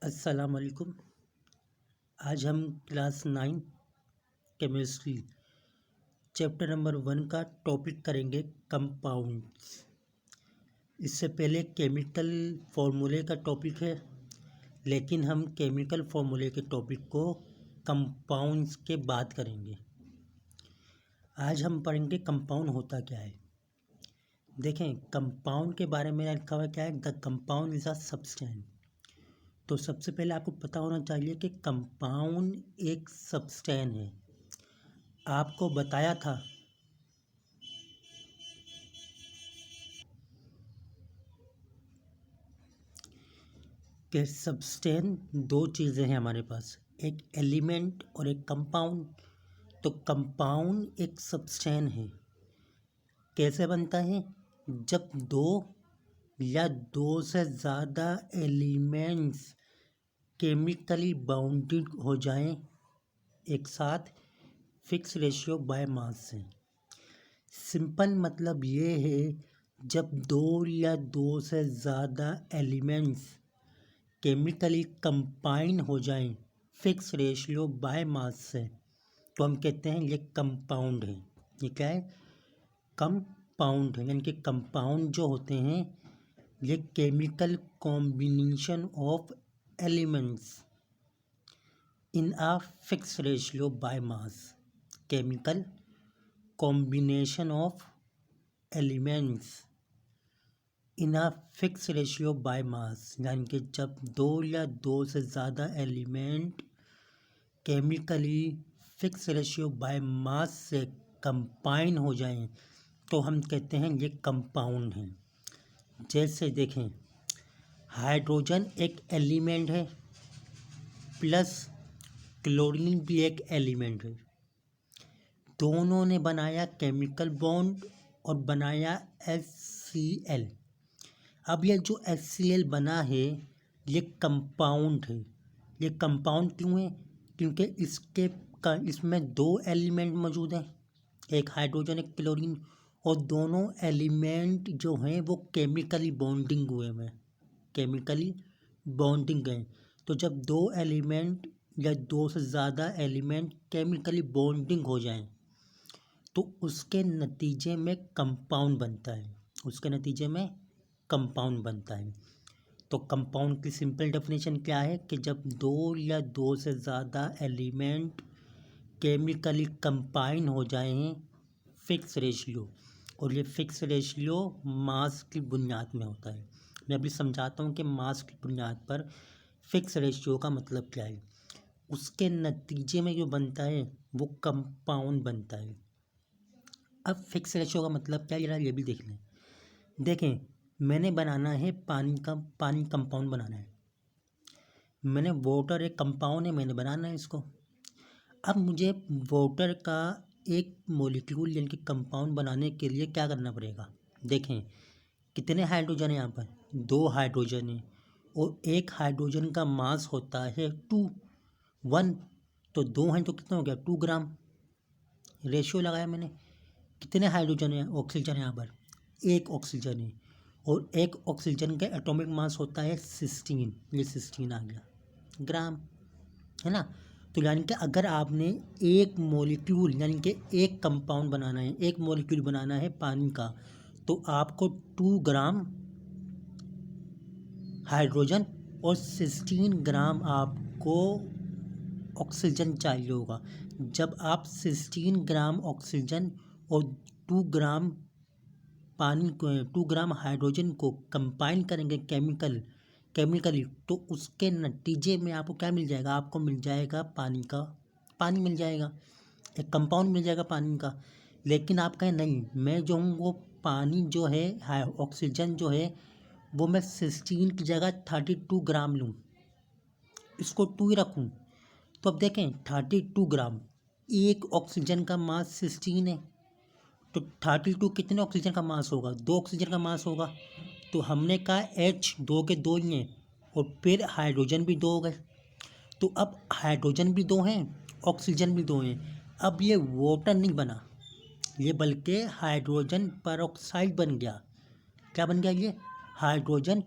अस्सलाम वालेकुम। आज हम क्लास 9 केमिस्ट्री चैप्टर नंबर 1 का टॉपिक करेंगे कंपाउंड्स। इससे पहले केमिकल फार्मूले का टॉपिक है, लेकिन हम केमिकल फार्मूले के टॉपिक को कंपाउंड्स के बाद करेंगे। आज हम पढ़ेंगे कंपाउंड होता क्या है। देखें, कंपाउंड के बारे में लिखा हुआ क्या है, the compound is a substance. तो सबसे पहले आपको पता होना चाहिए कि कंपाउंड एक सब्सटेंस है। आपको बताया था कि सब्सटेंस दो चीज़ें हैं हमारे पास, एक एलिमेंट और एक कंपाउंड। तो कंपाउंड एक सब्सटेंस है। कैसे बनता है? जब दो या दो से ज़्यादा एलिमेंट्स केमिकली बाउंडेड हो जाएं एक साथ फिक्स रेशियो बाय मास से। सिंपल मतलब ये है, जब दो या दो से ज़्यादा एलिमेंट्स केमिकली कंबाइन हो जाएं फिक्स रेशियो बाय मास से, तो हम कहते हैं ये कंपाउंड है। ये क्या है? कंपाउंड है। यानी कि कंपाउंड जो होते हैं ये chemical combination of elements in a fix ratio by mass. Chemical combination of elements in a fix ratio by mass, यानी कि जब दो या दो से ज़्यादा element chemically fix ratio by mass से कंबाइन हो जाएं तो हम कहते हैं ये कंपाउंड हैं। जैसे देखें, हाइड्रोजन एक एलिमेंट है प्लस क्लोरीन भी एक एलिमेंट है। दोनों ने बनाया केमिकल बॉन्ड और बनाया HCl। अब ये जो HCl बना है ये कंपाउंड है। ये कंपाउंड क्यों है? क्योंकि इसमें दो एलिमेंट मौजूद हैं, एक हाइड्रोजन एक क्लोरीन, और दोनों एलिमेंट जो हैं वो केमिकली बॉन्डिंग हुए हैं, केमिकली बॉन्डिंग हैं। तो जब दो एलिमेंट या दो से ज़्यादा एलिमेंट केमिकली बॉन्डिंग हो जाएं तो उसके नतीजे में कंपाउंड बनता है। उसके नतीजे में कंपाउंड बनता है। तो कंपाउंड की सिंपल डेफिनेशन क्या है कि जब दो या दो से ज़्यादा एलिमेंट केमिकली कंबाइन हो जाएं फिक्स रेशियो, और ये फिक्स रेशियो मास की बुनियाद में होता है। मैं अभी समझाता हूँ कि मास की बुनियाद पर फिक्स रेशियो का मतलब क्या है। उसके नतीजे में जो बनता है वो कंपाउंड बनता है। अब फिक्स रेशियो का मतलब क्या है, ये भी देख लें। देखें, मैंने बनाना है पानी कंपाउंड बनाना है। मैंने वाटर एक कंपाउंड है, मैंने बनाना है इसको। अब मुझे वाटर का एक मॉलिक्यूल यानी कि कंपाउंड बनाने के लिए क्या करना पड़ेगा? देखें, कितने हाइड्रोजन है यहाँ पर? 2 हाइड्रोजन है, और एक हाइड्रोजन का मास होता है 1। तो 2 हैं तो कितना हो गया? 2 ग्राम। रेशियो लगाया मैंने। कितने हाइड्रोजन है? ऑक्सीजन यहाँ पर 1 ऑक्सीजन है, और एक ऑक्सीजन का एटॉमिक मास होता है 16। ये 16 आ गया ग्राम, है ना। तो यानी कि अगर आपने एक मॉलिक्यूल यानी कि एक कंपाउंड बनाना है, एक मॉलिक्यूल बनाना है पानी का, तो आपको 2 ग्राम हाइड्रोजन और 16 ग्राम आपको ऑक्सीजन चाहिए होगा। जब आप 16 ग्राम ऑक्सीजन और 2 ग्राम पानी को 2 ग्राम हाइड्रोजन को कंबाइन करेंगे केमिकली, तो उसके नतीजे में आपको क्या मिल जाएगा? आपको मिल जाएगा पानी मिल जाएगा, एक कंपाउंड मिल जाएगा पानी का। लेकिन आप कहें नहीं, मैं जो हूँ वो पानी जो है ऑक्सीजन जो है वो मैं 16 की जगह 32 ग्राम लूँ, इसको 2 ही रखूँ। तो अब देखें, 32 ग्राम, एक ऑक्सीजन का मास 16 है, तो 32 कितने ऑक्सीजन का मास होगा? 2 ऑक्सीजन का मास होगा। तो हमने कहा H 2 के 2 ही हैं, और फिर हाइड्रोजन भी 2 हो गए। तो अब हाइड्रोजन भी 2 हैं, ऑक्सीजन भी 2 हैं। अब ये वाटर नहीं बना, ये बल्कि हाइड्रोजन पर ऑक्साइड बन गया। क्या बन गया? ये हाइड्रोजन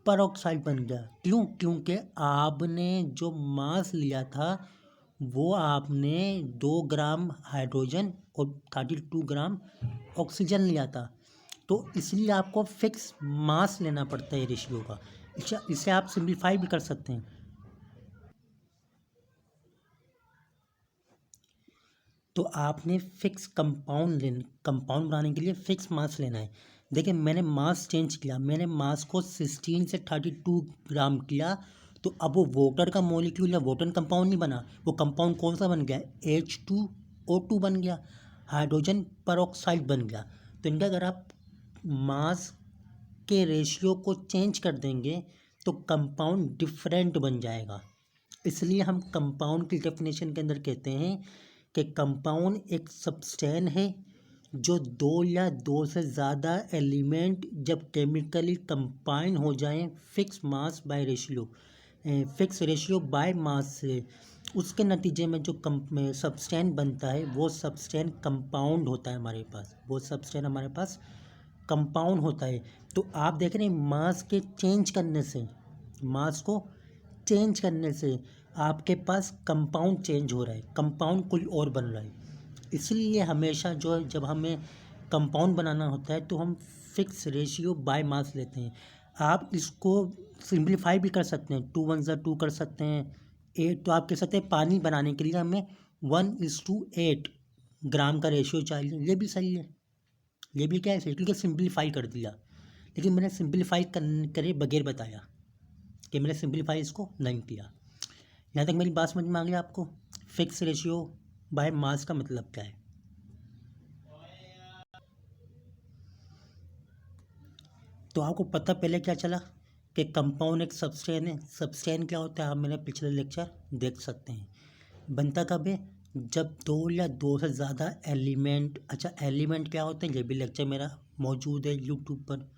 परऑक्साइड बन गया। क्यों? क्योंकि आपने जो मास लिया था वो आपने 2 ग्राम हाइड्रोजन और 32 ग्राम ऑक्सीजन लिया था, तो इसलिए आपको फिक्स मास लेना पड़ता है रेशियो का। इसे आप सिंप्लीफाई भी कर सकते हैं। तो आपने फिक्स कंपाउंड बनाने के लिए फिक्स मास लेना है। देखिए मैंने मास चेंज किया, मैंने मास को 16 से 32 ग्राम किया, तो अब वो वाटर का मॉलिक्यूल या वाटर कंपाउंड नहीं बना, वो कंपाउंड कौन सा बन गया? H2O2 बन गया, हाइड्रोजन परऑक्साइड बन गया। तो इनका अगर आप मास के रेशियो को चेंज कर देंगे तो कंपाउंड डिफरेंट बन जाएगा। इसलिए हम कंपाउंड की डेफिनेशन के अंदर कहते हैं कि कंपाउंड एक सब्सटेंस है जो 2 या 2 से ज़्यादा एलिमेंट जब केमिकली कंबाइन हो जाएं fix mass by ratio, fix ratio by mass से, उसके नतीजे में जो सब्सटेंस बनता है वो सब्सटेंस कंपाउंड होता है हमारे पास, वो सब्सटेंस हमारे पास कंपाउंड होता है। तो आप देख रहे हैं मास के चेंज करने से, मास को चेंज करने से आपके पास कंपाउंड चेंज हो रहा है, कंपाउंड कोई और बन रहा है। इसलिए हमेशा जो है जब हमें कंपाउंड बनाना होता है तो हम फिक्स रेशियो बाय मास लेते हैं। आप इसको सिंप्लीफाई भी कर सकते हैं, 2 1 2 कर सकते हैं, 8, तो आप कह सकते हैं पानी बनाने के लिए हमें 1:8 ग्राम का रेशियो चाहिए, ये भी सही है। ये भी क्या है सही, क्योंकि सिंप्लीफाई कर दिया। लेकिन मैंने सिंप्लीफाई करे बगैर बताया कि मैंने सिंप्लीफाई इसको नहीं किया। यहाँ तक मेरी बात समझ में आ गई आपको? फिक्स रेशियो बाय मास का मतलब क्या है? तो आपको पता पहले क्या चला कि कंपाउंड एक सब्सटेंस है। सब्सटेंस क्या होता है आप मेरे पिछले लेक्चर देख सकते हैं। बनता कब है? जब 2 या 2 से ज़्यादा एलिमेंट, अच्छा एलिमेंट क्या होते हैं ये भी लेक्चर मेरा मौजूद है यूट्यूब पर,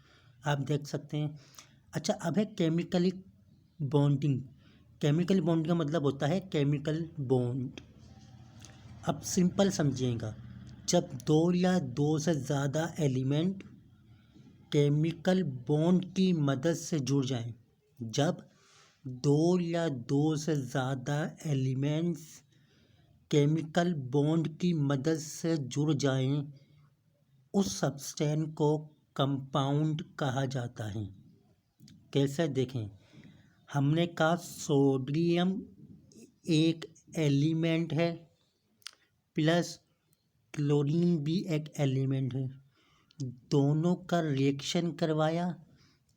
आप देख सकते हैं। अच्छा अब है केमिकली बॉन्डिंग। केमिकल बॉन्ड का मतलब होता है केमिकल बॉन्ड। अब सिंपल समझिएगा, जब 2 या 2 से ज़्यादा एलिमेंट केमिकल बॉन्ड की मदद से जुड़ जाएं, जब 2 या 2 से ज़्यादा एलिमेंट्स केमिकल बॉन्ड की मदद से जुड़ जाएं, उस सब्सटेंस को कंपाउंड कहा जाता है। कैसे देखें, हमने कहा सोडियम एक एलिमेंट है प्लस क्लोरीन भी एक एलिमेंट है, दोनों का रिएक्शन करवाया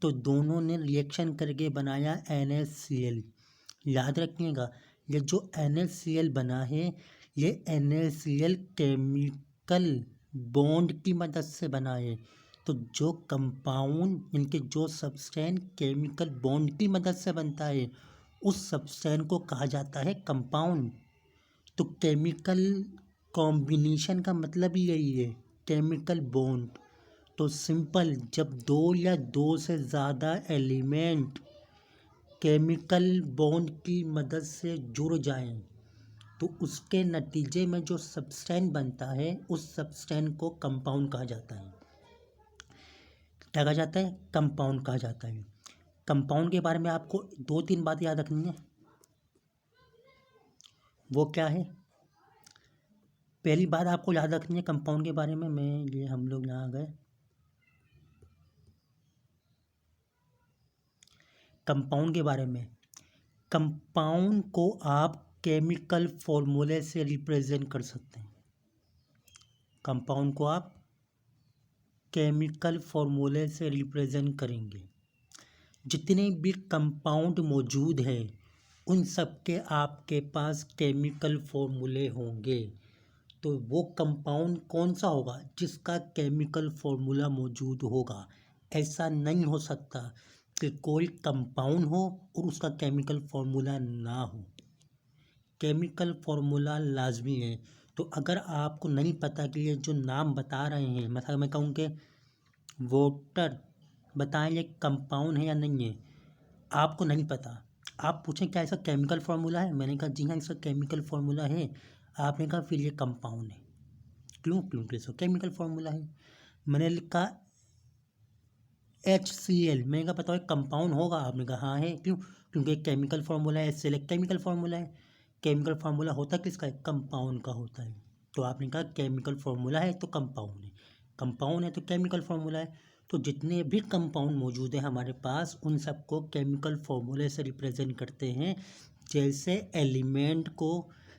तो दोनों ने रिएक्शन करके बनाया NaCl। याद रखिएगा ये जो NaCl बना है ये NaCl केमिकल बॉन्ड की मदद से बना है। तो जो कंपाउंड इनके जो सब्सटेंस केमिकल बॉन्ड की मदद से बनता है उस सब्सटेंस को कहा जाता है कंपाउंड। तो केमिकल कॉम्बिनेशन का मतलब ही यही है, केमिकल बॉन्ड। तो सिंपल, जब 2 या 2 से ज़्यादा एलिमेंट केमिकल बॉन्ड की मदद से जुड़ जाएं तो उसके नतीजे में जो सब्सटेंस बनता है उस सब्सटेंस को कंपाउंड कहा जाता है। क्या कहा जाता है? कंपाउंड कहा जाता है। कंपाउंड के बारे में आपको 2-3 बात याद रखनी है। वो क्या है? पहली बात आपको याद रखनी है कंपाउंड के बारे में, ये हम लोग यहाँ गए कंपाउंड के बारे में। कंपाउंड को आप केमिकल फॉर्मूले से रिप्रेजेंट कर सकते हैं। कंपाउंड को आप केमिकल फॉर्मूले से रिप्रेजेंट करेंगे। जितने भी कंपाउंड मौजूद हैं उन सब के आपके पास केमिकल फॉर्मूले होंगे। तो वो कंपाउंड कौन सा होगा? जिसका केमिकल फॉर्मूला मौजूद होगा। ऐसा नहीं हो सकता कि कोई कंपाउंड हो और उसका केमिकल फॉर्मूला ना हो। केमिकल फॉर्मूला लाजमी है। तो अगर आपको नहीं पता कि ये जो नाम बता रहे हैं, मतलब मैं कहूँ कि वाटर बताएं ये कंपाउंड है या नहीं है, आपको नहीं पता, आप पूछें क्या इसका केमिकल फार्मूला है, मैंने कहा जी हाँ इसका केमिकल फार्मूला है, आपने कहा फिर ये कंपाउंड है। क्यों? क्योंकि इसका केमिकल फार्मूला है। मैंने लिखा HCl। मैंने कहा बताओ कंपाउंड होगा? आपने कहा हाँ है। क्यों? क्योंकि एक केमिकल फार्मूला है, HCl एक केमिकल फार्मूला है। केमिकल फार्मूला होता किसका है? कंपाउंड का होता है। तो आपने कहा केमिकल फार्मूला है तो कंपाउंड है, कंपाउंड है तो केमिकल फार्मूला है। तो जितने भी कंपाउंड मौजूद है हमारे पास उन सबको केमिकल फार्मूले से रिप्रेजेंट करते हैं, जैसे एलिमेंट को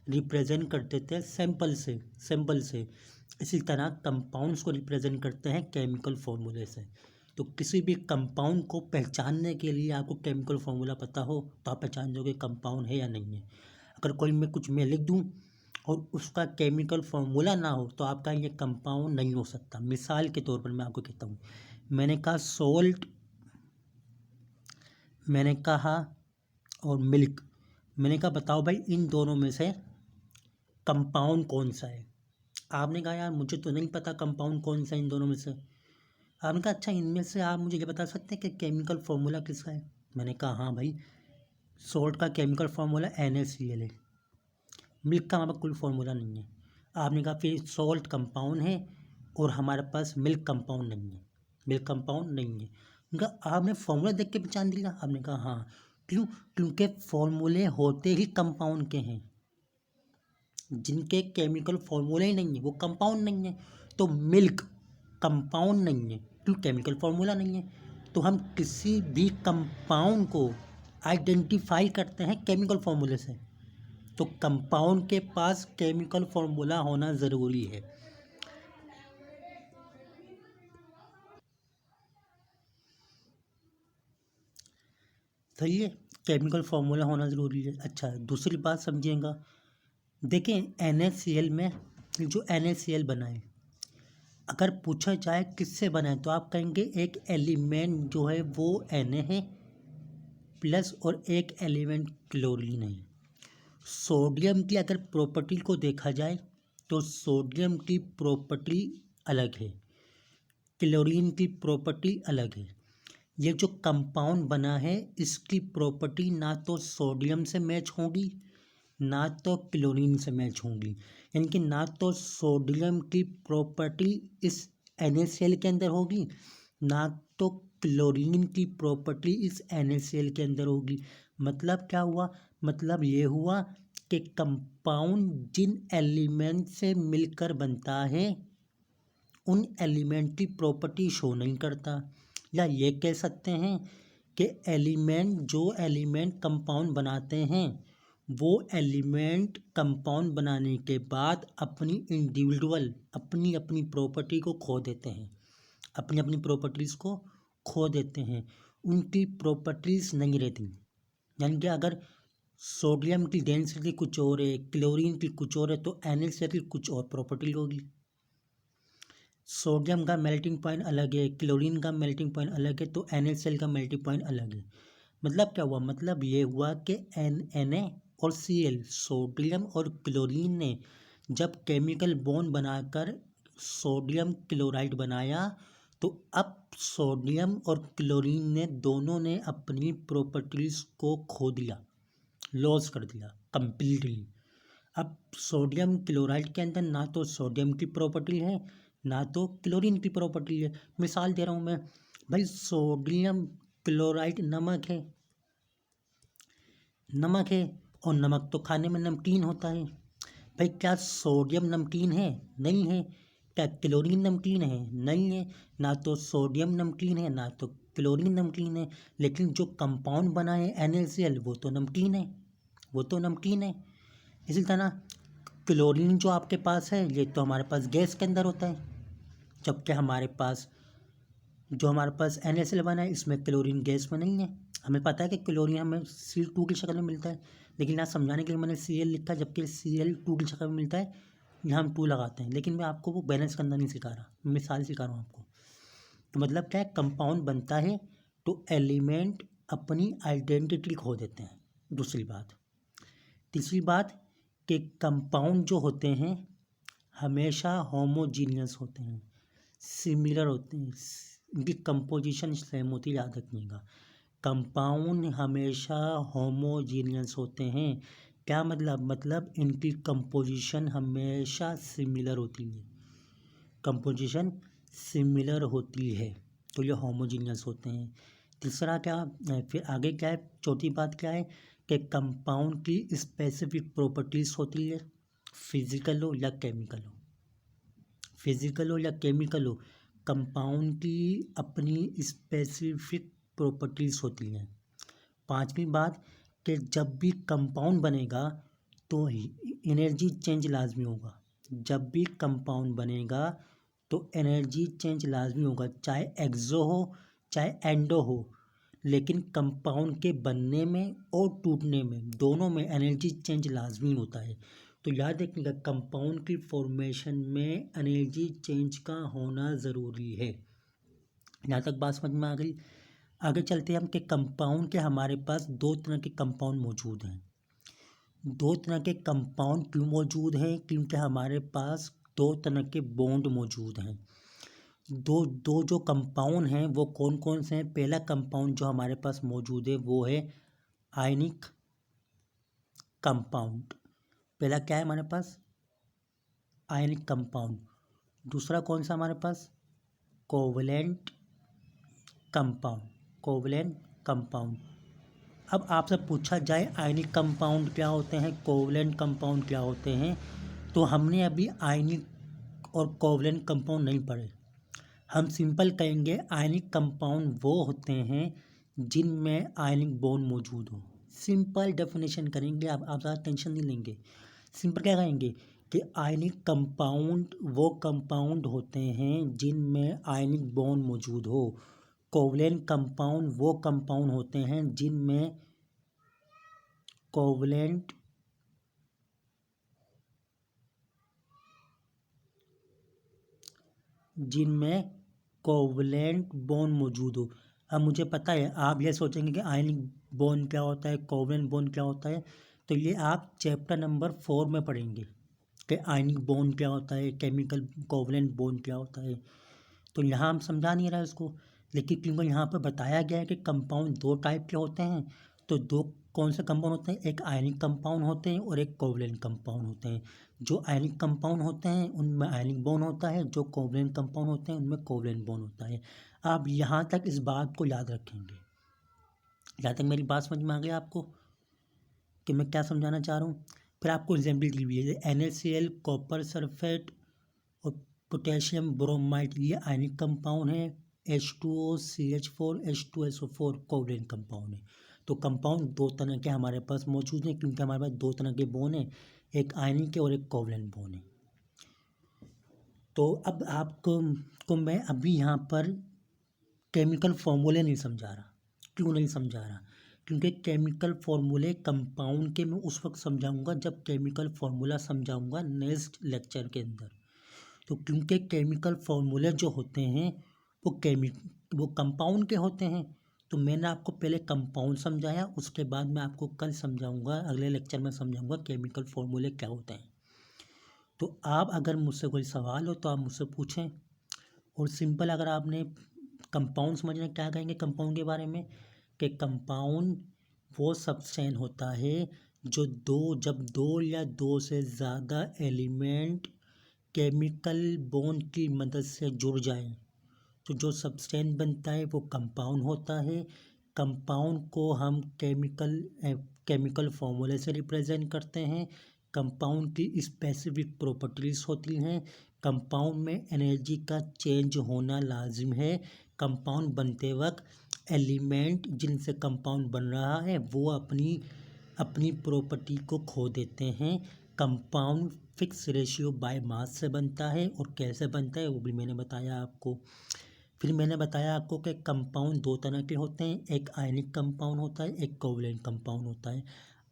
रिप्रेजेंट करते थे सिंपल से, इसी तरह कंपाउंड्स को रिप्रेजेंट करते हैं केमिकल फार्मूले से। तो किसी भी कंपाउंड को पहचानने के लिए आपको केमिकल फार्मूला पता हो तो आप पहचान जाओगे कंपाउंड है या नहीं है। अगर कोई मैं लिख दूं और उसका केमिकल फार्मूला ना हो तो आपका ये कंपाउंड नहीं हो सकता। मिसाल के तौर पर मैं आपको कहता हूँ, मैंने कहा सोल्ट, मैंने कहा और मिल्क। मैंने कहा बताओ भाई इन दोनों में से कंपाउंड कौन सा है? आपने कहा यार मुझे तो नहीं पता कंपाउंड कौन सा है इन दोनों में से। आपने कहा अच्छा इनमें से आप मुझे ये बता सकते हैं कि केमिकल फार्मूला किसका है? मैंने कहा हाँ भाई, सोल्ट का केमिकल फार्मूला NaCl है, मिल्क का हमारे पास कोई फार्मूला नहीं है। आपने कहा फिर सोल्ट कंपाउंड है और हमारे पास मिल्क कंपाउंड नहीं है, मिल्क कंपाउंड नहीं है। उनका आपने फार्मूला देख के पहचान दिया? आपने कहा हाँ। क्यों? क्योंकि फार्मूले होते ही कंपाउंड के हैं, जिनके केमिकल फार्मूले ही नहीं है वो कंपाउंड नहीं है। तो मिल्क कंपाउंड नहीं है, क्यों? केमिकल फार्मूला नहीं है। तो हम किसी भी कंपाउंड को आइडेंटिफाई करते हैं केमिकल फार्मूले से। तो कंपाउंड के पास केमिकल फार्मूला होना ज़रूरी है। सही है, केमिकल फार्मूला होना ज़रूरी है। अच्छा दूसरी बात समझिएगा, देखें NaCl में जो NaCl बना है, अगर पूछा जाए किससे बना है तो आप कहेंगे एक एलिमेंट जो है वो Na है प्लस और एक एलिमेंट क्लोरीन है। सोडियम की अगर प्रॉपर्टी को देखा जाए तो सोडियम की प्रॉपर्टी अलग है, क्लोरीन की प्रॉपर्टी अलग है। ये जो कंपाउंड बना है इसकी प्रॉपर्टी ना तो सोडियम से मैच होगी ना तो क्लोरीन से मैच होगी, यानी कि ना तो सोडियम की प्रॉपर्टी इस NaCl के अंदर होगी ना तो क्लोरीन की प्रॉपर्टी इस NaCl के अंदर होगी। मतलब क्या हुआ? मतलब ये हुआ कि कंपाउंड जिन एलिमेंट से मिलकर बनता है उन एलिमेंट की प्रॉपर्टी शो नहीं करता। या ये कह सकते हैं कि जो एलिमेंट कंपाउंड बनाते हैं वो एलिमेंट कंपाउंड बनाने के बाद अपनी इंडिविजुअल अपनी प्रॉपर्टी को खो देते हैं, अपनी प्रॉपर्टीज़ को खो देते हैं, उनकी प्रॉपर्टीज़ नहीं रहती। यानी कि अगर सोडियम की डेंसिटी कुछ और है, क्लोरीन की कुछ और है, तो NaCl की कुछ और प्रॉपर्टी होगी। सोडियम का मेल्टिंग पॉइंट अलग है, क्लोरीन का मेल्टिंग पॉइंट अलग है, तो NaCl का मेल्टिंग पॉइंट अलग है। मतलब क्या हुआ? मतलब ये हुआ कि Na और Cl, सोडियम और क्लोरीन ने जब केमिकल बॉन्ड बनाकर सोडियम क्लोराइड बनाया तो अब सोडियम और क्लोरीन ने दोनों ने अपनी प्रॉपर्टीज़ को खो दिया, लॉस कर दिया कंप्लीटली। अब सोडियम क्लोराइड के अंदर ना तो सोडियम की प्रॉपर्टी है ना तो क्लोरीन की प्रॉपर्टी है। मिसाल दे रहा हूँ मैं, भाई सोडियम क्लोराइड नमक है, और नमक तो खाने में नमकीन होता है। भाई क्या सोडियम नमकीन है? नहीं है। क्या क्लोरीन नमकीन है? नहीं है। ना तो सोडियम नमकीन है ना तो क्लोरीन नमकीन है। लेकिन जो कंपाउंड बना है NaCl वो तो नमकीन है, वो तो नमकीन है। इसी तरह क्लोरीन जो आपके पास है ये तो हमारे पास गैस के अंदर होता है, जबकि हमारे पास NaCl बना है इसमें क्लोरीन गैस में नहीं है। हमें पता है कि क्लोरीन हमें Cl2 की शक्ल में मिलता है, लेकिन यहाँ समझाने के लिए मैंने Cl लिखा जबकि Cl2 की शक्ल में मिलता है, यहाँ हम 2 लगाते हैं। लेकिन मैं आपको वो बैलेंस करना नहीं सिखा रहा, मिसाल सिखा रहा हूँ आपको। तो मतलब क्या है, कंपाउंड बनता है तो एलिमेंट अपनी आइडेंटिटी खो देते हैं। दूसरी बात, तीसरी बात कि कंपाउंड जो होते हैं हमेशा होमोजीनियस होते हैं, सिमिलर होते हैं, इनकी कंपोजिशन सेम होती है, याद रखिएगा। कंपाउंड हमेशा होमोजीनियस होते हैं। क्या मतलब इनकी कंपोजिशन हमेशा सिमिलर होती है, कंपोजिशन सिमिलर होती है। तो ये होमोजीनियस होते हैं। तीसरा क्या, फिर आगे क्या है, चौथी बात क्या है कि कंपाउंड की स्पेसिफिक प्रॉपर्टीज़ होती है, फिजिकल हो या केमिकल हो, फिजिकल हो या केमिकल हो, कंपाउंड की अपनी स्पेसिफिक प्रॉपर्टीज़ होती हैं। पांचवी बात कि जब भी कंपाउंड बनेगा तो एनर्जी चेंज लाजमी होगा, जब भी कंपाउंड बनेगा तो एनर्जी चेंज लाजमी होगा, चाहे एक्सो हो चाहे एंडो हो, लेकिन कंपाउंड के बनने में और टूटने में दोनों में एनर्जी चेंज लाजमी होता है। तो याद रखिएगा कंपाउंड की फॉर्मेशन में एनर्जी चेंज का होना ज़रूरी है। यहाँ तक बात समझ में आ गई। आगे चलते हैं हम कि कंपाउंड के हमारे पास दो तरह के कंपाउंड मौजूद हैं। दो तरह के कंपाउंड क्यों मौजूद हैं? क्योंकि हमारे पास दो तरह के बॉन्ड मौजूद हैं। दो दो जो कंपाउंड हैं वो कौन कौन से हैं? पहला कंपाउंड जो हमारे पास मौजूद है वो है आयनिक कंपाउंड। पहला क्या है हमारे पास? Ionic compound. दूसरा कौन सा हमारे पास? Covalent compound. Covalent compound. अब आपसे पूछा जाए आयनिक कंपाउंड क्या होते हैं, कोवलेंट कंपाउंड क्या होते हैं, तो हमने अभी आयनिक और कोवलेंट कंपाउंड नहीं पढ़े। हम सिंपल कहेंगे आयनिक कंपाउंड वो होते हैं जिनमें आयनिक बॉन्ड मौजूद हो। सिंपल डेफिनेशन करेंगे, आप ज़्यादा टेंशन नहीं लेंगे। सिंपल क्या कहेंगे कि आयनिक कंपाउंड वो कंपाउंड होते हैं जिनमें आयनिक बॉन्ड मौजूद हो। कोवलेंट कंपाउंड वो कंपाउंड होते हैं जिनमें कोवलेंट बॉन्ड मौजूद हो। अब मुझे पता है आप ये सोचेंगे कि आयनिक बॉन्ड क्या होता है, कोवलेंट बॉन्ड क्या होता है, तो ये आप चैप्टर नंबर 4 में पढ़ेंगे कि आयनिक बॉन्ड क्या होता है, केमिकल कोवलेंट बॉन्ड क्या होता है। तो यहाँ हम समझा नहीं रहा इसको, लेकिन क्योंकि यहाँ पर बताया गया है कि कंपाउंड दो टाइप के होते हैं, तो दो कौन से कंपाउंड होते हैं? एक आयनिक कंपाउंड होते हैं और एक कोवलेंट कंपाउंड होते हैं। जो आयनिक कंपाउंड होते हैं उनमें आयनिक बॉन्ड होता है, जो कोवलेंट कंपाउंड होते हैं उनमें कोवलेंट बॉन्ड होता है। आप यहाँ तक इस बात को याद रखेंगे। यहाँ तक मेरी बात समझ में आ गई आपको कि मैं क्या समझाना चाह रहा हूँ? फिर आपको एग्जाम्पल दी हुई है NaCl, कॉपर सल्फेट और पोटेशियम ब्रोमाइड, ये आयनिक कंपाउंड है। H2O, CH4, H2SO4 covalent compound है। तो कंपाउंड दो तरह के हमारे पास मौजूद हैं क्योंकि हमारे पास दो तरह के बॉन्ड हैं, एक आयनिक है और एक कोवलेंट बॉन्ड है। तो अब आपको मैं अभी यहाँ पर केमिकल फॉर्मूले नहीं समझा रहा। क्यों नहीं समझा रहा? क्योंकि केमिकल फॉर्मूले कंपाउंड के मैं उस वक्त समझाऊंगा जब केमिकल फॉर्मूला समझाऊंगा नेक्स्ट लेक्चर के अंदर। तो क्योंकि केमिकल फॉर्मूले जो होते हैं वो कंपाउंड के होते हैं, तो मैंने आपको पहले कंपाउंड समझाया, उसके बाद मैं आपको कल समझाऊंगा, अगले लेक्चर में समझाऊंगा केमिकल फॉर्मूले क्या होते हैं। तो आप अगर मुझसे कोई सवाल हो तो आप मुझसे पूछें। और सिंपल अगर आपने कंपाउंड समझना, क्या कहेंगे कंपाउंड के बारे में कि कंपाउंड वो सब्सटेंस होता है जब दो या दो से ज़्यादा एलिमेंट केमिकल बॉन्ड की मदद से जुड़ जाएं तो जो सब्सटेंस बनता है वो कंपाउंड होता है। कंपाउंड को हम केमिकल फॉर्मूले से रिप्रेजेंट करते हैं। कंपाउंड की स्पेसिफिक प्रॉपर्टीज़ होती हैं। कंपाउंड में एनर्जी का चेंज होना लाजिम है। कंपाउंड बनते वक्त एलिमेंट जिनसे कंपाउंड बन रहा है वो अपनी प्रॉपर्टी को खो देते हैं। Compound fix ratio by mass से बनता है, और कैसे बनता है वो भी मैंने बताया आपको। फिर मैंने बताया आपको कि कंपाउंड दो तरह के होते हैं, एक आयनिक कंपाउंड होता है, एक कोवलेंट कंपाउंड होता है।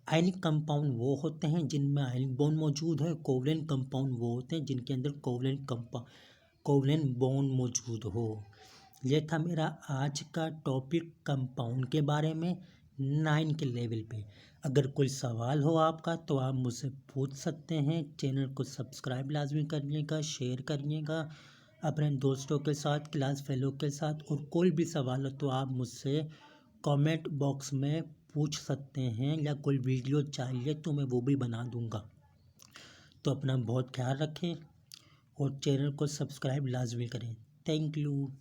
आयनिक कंपाउंड वो होते हैं जिनमें आयनिक बॉन्ड मौजूद है। कोवलेंट कंपाउंड वो होते हैं जिनके अंदर कोवलेंट बॉन्ड मौजूद हो। यह था मेरा आज का टॉपिक कंपाउंड के बारे में 9 के लेवल पे। अगर कोई सवाल हो आपका तो आप मुझसे पूछ सकते हैं। चैनल को सब्सक्राइब लाजमी करिएगा, शेयर करिएगा अपने दोस्तों के साथ, क्लास फेलो के साथ। और कोई भी सवाल हो तो आप मुझसे कमेंट बॉक्स में पूछ सकते हैं, या कोई वीडियो चाहिए तो मैं वो भी बना दूंगा। तो अपना बहुत ख्याल रखें और चैनल को सब्सक्राइब लाजमी करें। Thank you.